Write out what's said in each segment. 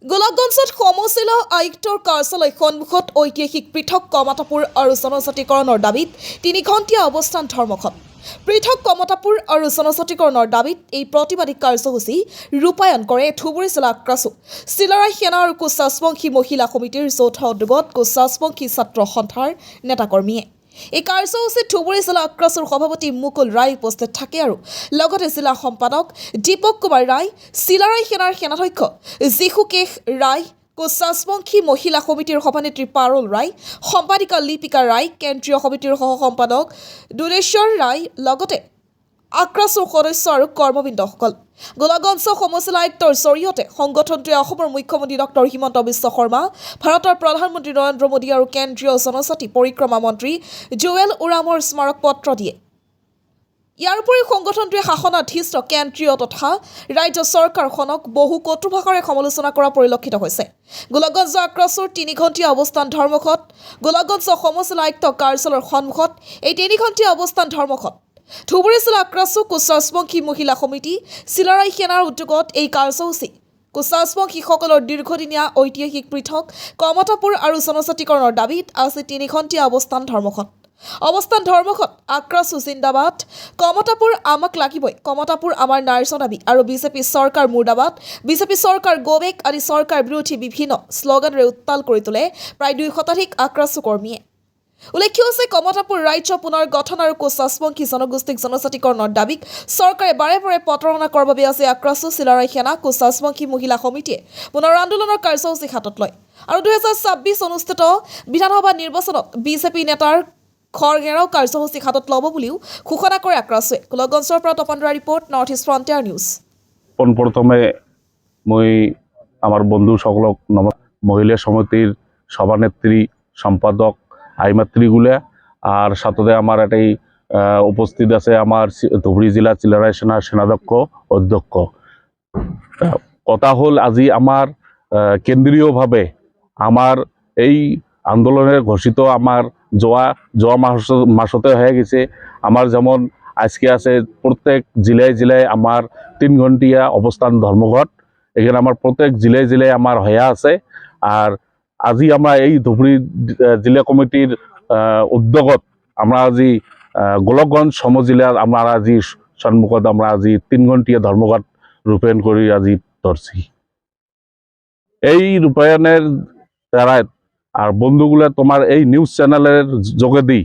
গোলাপগঞ্জত সমজিলা আয়ুক্তৰ কাৰ্যালয় সন্মুখত ঐতিহাসিক পৃথক কমতাপুৰ আৰু জনজাতিকৰণৰ দাবীত ৩ ঘণ্টীয়া অৱস্থান ধৰ্মঘট। পৃথক কমতাপুৰ আৰু জনজাতিকৰণৰ দাবীত এই প্ৰতিবাদী কাৰ্যসূচী ৰূপায়ণ কৰে ধুবুৰী জিলা আক্ৰাছু চিলাৰায় সেনা আৰু কোচ ৰাজবংশী মহিলা সমিতিৰ যৌথ উদ্যোগত কোচ ৰাজবংশী ছাত্ৰ সন্থাৰ নেতাকৰ্মীয়ে। এই কাৰ্যসূচীত ধুবুৰী জিলা আক্ৰাছুৰ সভাপতি মুকুল ৰায় উপস্থিত থাকে আৰু লগতে জিলা সম্পাদক দীপক কুমাৰ ৰায়, চিলাৰায় সেনাৰ সেনাধ্যক্ষ জিশুকেশ ৰায়, কোচ ৰাজবংশী মহিলা সমিতিৰ সভানেত্ৰী পাৰুল ৰায়, সম্পাদিকা লিপিকা ৰায়, কেন্দ্ৰীয় সমিতিৰ সহ সম্পাদক দুলেশ্বৰ ৰায়, লগতে আক্ৰাছুৰ সদস্য আৰু কৰ্মবৃন্দসকল। গোলাপগঞ্জ সমজিলা আয়ুক্তৰ জৰিয়তে সংগঠনটোৱে অসমৰ মুখ্যমন্ত্ৰী ডক্টৰ হিমন্ত বিশ্ব শৰ্মা, ভাৰতৰ প্ৰধানমন্ত্ৰী নৰেন্দ্ৰ মোদী আৰু কেন্দ্ৰীয় জনজাতি পৰিক্ৰমা মন্ত্ৰী জুৱেল ওৰামৰ স্মাৰক পত্ৰ দিয়ে। ইয়াৰ উপৰিও সংগঠনটোৱে শাসনাধীষ্ঠ কেন্দ্ৰীয় তথা ৰাজ্য চৰকাৰখনক বহু কটু ভাষাৰে সমালোচনা কৰা পৰিলক্ষিত হৈছে। গোলাপগঞ্জ আক্ৰাছুৰ ৩ ঘণ্টীয়া অৱস্থান ধৰ্মঘট। গোলাপগঞ্জ সমজিলা আয়ুক্ত কাৰ্যালয়ৰ সন্মুখত এই ৩ ঘণ্টীয়া অৱস্থান ধৰ্মঘট। ধুবুৰী জিলা আক্ৰাছু কোচ ৰাজবংশী মহিলা সমিতি, চিলাৰায় সেনাৰ উদ্যোগত এই কাৰ্যসূচী কোচ ৰাজবংশীসকলৰ দীৰ্ঘদিনীয়া ঐতিহাসিক পৃথক কমতাপুৰ আৰু জনজাতিকৰণৰ দাবীত আজি ৩ ঘণ্টীয়া অৱস্থান ধৰ্মঘট। অৱস্থান ধৰ্মঘট আক্ৰাছু জিন্দাবাদ, কমতাপুৰ আমাক লাগিবই, কমতাপুৰ আমাৰ ন্যায্য দাবী আৰু বিজেপি চৰকাৰ মুৰ্দাবাদ, বিজেপি চৰকাৰ গোবেক আদি চৰকাৰ বিৰোধী বিভিন্ন শ্লোগানেৰে উত্তাল কৰি তোলে প্ৰায় ২০০ শতাধিক আক্ৰাছু কৰ্মীয়ে। উল্লেখ্য হৈছে কমতাপুৰ ৰাজ্য পুনৰ গঠন আৰু কোচ ৰাজবংশী জনগোষ্ঠীক জনজাতিকৰণৰ দাবীক চৰকাৰে বাৰে বাৰে প্ৰতাৰণা কৰাৰ বাবে আজি আক্ৰাছু চিলাৰায় সেনা কোচ ৰাজবংশী মহিলা সমিতিয়ে পুনৰ আন্দোলনৰ কাৰ্যসূচী হাতত লয় আৰু ২০২৬ অনুষ্ঠিত বিধানসভা নিৰ্বাচনত বিজেপি নেতাৰ ঘৰ ঘেৰাও কাৰ্যসূচী হাতত ল'ব বুলিও ঘোষণা কৰে আক্ৰাছুৱে। গোলাপগঞ্জৰ পৰা তপনৰা ৰিপৰ্ট, নৰ্থ ইষ্ট ফ্ৰণ্টিয়াৰ নিউজ। পোনপ্ৰথমে মই আমার বন্ধু সকলক মহিলা সমিতির সভানেত্রী, সম্পাদক, আইমাতৃগুলা আর সাথে আমার এটাই উপস্থিত আছে আমার ধুবুৰী জিলা চিলাৰায় সেনার সেনাধ্যক্ষ অধ্যক্ষ। কথা হল আজি আমার কেন্দ্রীয়ভাবে আমার এই আন্দোলনের ঘোষিত আমার যোৱা মাসতে হয়ে গেছে। আমার যেমন আজকে আছে প্রত্যেক জেলায় জেলায় আমার ৩ ঘণ্টীয়া অবস্থান ধর্মঘট, এখানে আমার প্রত্যেক জেলায় জেলায় আমার হয়ে আছে। আর আজি আমরা এই ধুবুৰী জিলা কমিটির উদ্যোগত আমরা আজি গোলাপগঞ্জ সমজিলার আমরা আজি সন্মুখত আমরা আজি ৩ ঘণ্টীয়া ধর্মঘট রূপায়ণ করে আজি ধরছি। এই রূপায়ণের দ্বারা আর বন্ধুগুলা তোমার এই নিউজ চ্যানেলের যোগেদি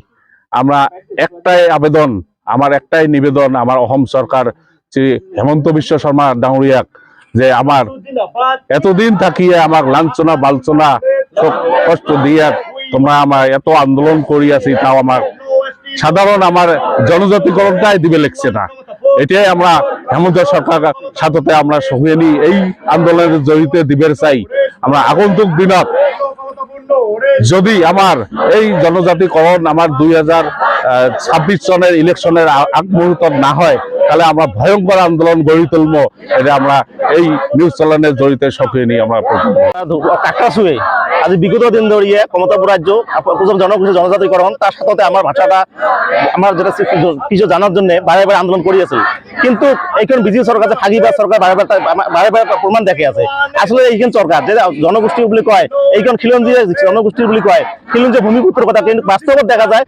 আমরা একটাই আবেদন, আমার একটাই নিবেদন আমার অসম সরকার শ্রী হেমন্ত বিশ্ব শর্মা ডাঙরিয়াক যে আমার এতদিন থাকিয়ে আমার লাঞ্ছনা বালছনা কষ্ট দিয়া তোমরা আমার এত আন্দোলন করি আছি, তাও আমার সাধারণ আমার জনজাতিকরণটাই দিবে লাগছে না। এটাই আমরা হেমন্ত সরকার সাথে আমরা সঙ্গে নি এই আন্দোলনের জড়িত দিবের চাই। আমরা আগন্তুক দিনত যদি আমার এই জনজাতিকরণ আমার ২০২৬ সনের ইলেকশনের আগ মুহূর্তত না হয়, তাহলে আমরা ভয়ঙ্কর আন্দোলন গড়ি তুলব। এটা আমরা এই নিউজ চ্যানেলের জড়িত সক্রিয় নিয়ে আমরা আক্রাছুয়ে আজি বিগত দিন ধরিয়ে কমতাপুর রাজ্য জনগোষ্ঠী জনজাতিকরণ তার সাথে আমার ভাষাটা আমার যেটা কিছু জানার জন্য বারে বারে আন্দোলন করিয়েছিল, কিন্তু এইখান বিজেপি সরকার যে ফাঁকিবাজ সরকার বারে বারে প্রমাণ দেখে আছে। আসলে এইখান সরকার যে জনগোষ্ঠী বলে কয়, এইখান খিলঞ্জি জনগোষ্ঠী বলে কয়, খিলঞ্জি ভূমিপুত্রের কথা কিন্তু বাস্তবত দেখা যায়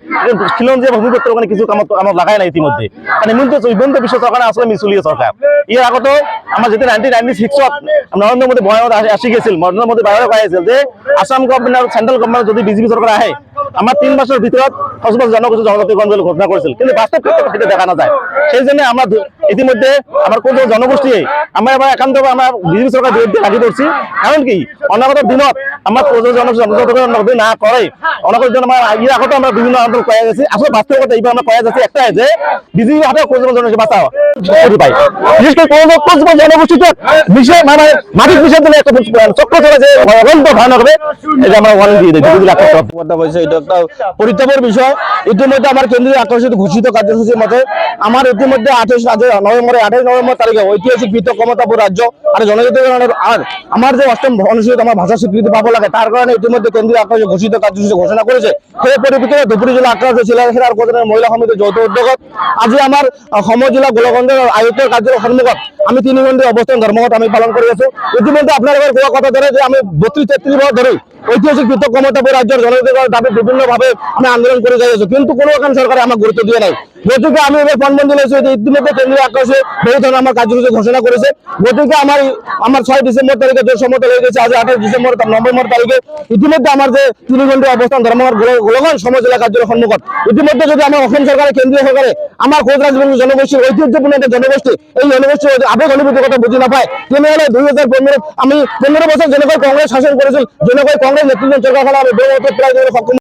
খিলঞ্জি ভূমিপুত্র ওখানে কিছু কামত লাগায় না ইতিমধ্যে। মানে হিমন্ত বিশ্ব সরকার আসলে মিসুলীয় সরকার। এর আগত আমার যেটা 1996 নরেন্দ্র মোদী ভয়ত আসি গেছিল, নরেন্দ্র মোদী বারে কয়েছিল যে আসাম গভর্নমেন্ট আর সেন্ট্রাল গভর্নমেন্ট যদি বিজেপি সরকার আহে আমার ৩ মাসের ভিতৰত জনগোষ্ঠী জনজাতিকরণ বলে ঘোষণা করেছিল, কিন্তু বাস্তব ক্ষেত্রে সেটা দেখা না যায়। সেই জন্য আমরা ইতিমধ্যে আমার কোন জনগোষ্ঠী আমরা এবার একান্ত আমরা বিজেপি সরকার বিরুদ্ধে লাগি পড়ছি। কারণ কি অনাগত দিনত আমার জনজাতিকরণ না করে অনাগত দিন আমার এর আগত আমরা বিভিন্ন আন্দোলন কয়ে গেছি। আসলে বাস্তবতা এইবার আমরা কয়ে যাচ্ছি একটাই যে বিজেপি হাতে জনগোষ্ঠী বাঁচাও পাই, বিশেষ করে কোন জনগোষ্ঠীতে বিষয় মানে মাটির বিষয় দিলে একটা চক্র চলে যে অত্যন্ত ভয়ানক হবে। এটা আমরা ওয়ারেন্টি দিয়ে দিই। কথা কইছে এটা একটা পরিতাপের বিষয়। ইতিমধ্যে আমার কেন্দ্রীয় আকর্ষিত ঘোষিত কার্যসূচির মতে আমার ইতিমধ্যে 28 নভেম্বর তারিখে ঐতিহাসিক পৃথক ক্ষমতাপুর রাজ্য আর জনজাতিকরণের আর আমার যে অষ্টম অনুষ্ঠিত আমার ভাষা স্বীকৃতি পাবো লাগে তার কারণে ইতিমধ্যে কেন্দ্রীয় আকর্ষিত ঘোষিত কার্যসূচি ঘোষণা করেছে। সেই পরিপ্রেক্ষিতে ধুবড়ী জেলা আক্রান্ত জেলা উপজেলার মহিলা সমিতির যৌথ উদ্যোগত আজি আমার অসমৰ জিলা গোলকগঞ্জের আয়ুক্তৰ কাৰ্যালয়ৰ সন্মুখত আমি 3 ঘণ্টা অবস্থান ধর্মঘট আমি পালন করে আছো। ইতিমধ্যে আপনাদের কোৱা কথা ধরে যে আমি 32-33 বছর ধরে ঐতিহাসিক পৃথক ক্ষমতাপুর রাজ্যের জনজাতিকরণ দাবি বিভিন্নভাবে আমি আন্দোলন করে যাই আছো, কিন্তু কোনো এখন সরকার আমাকে গুরুত্ব দিয়ে নাই। গতিকে আমি এবার ফোনবন্দি লেছি যে ইতিমধ্যে কেন্দ্রীয় আকর্ষে বহু ধরনের আমার কার্যসূচি ঘোষণা করেছে। গতিকে আমার 6 ডিসেম্বর তারিখে যে সমতল হয়ে গেছে, আজ 28 নভেম্বর তারিখে ইতিমধ্যে আমার যে 3 ঘণ্টা অবস্থান ধর্মঘট গোলকগঞ্জ সমজেলা কার্যালয় সন্মুখত। ইতিমধ্যে যদি আমার অসম সরকারের কেন্দ্রীয় সরকারে আমার খোঁজ রাজবংশী জনগোষ্ঠীর ঐতিহ্যপূর্ণ একটা জনগোষ্ঠী এই জনগোষ্ঠীর আবেগ অনুভূতির কথা বুঝি না পায়। তেনেহলে 2015 আমি 15 বছর যেনেকৈ কংগ্রেস শাসন করেছিল, যেনেকৈ কংগ্রেস নেতৃত্ব সরকারখন আমি বহুমতে প্রায় সক্ষম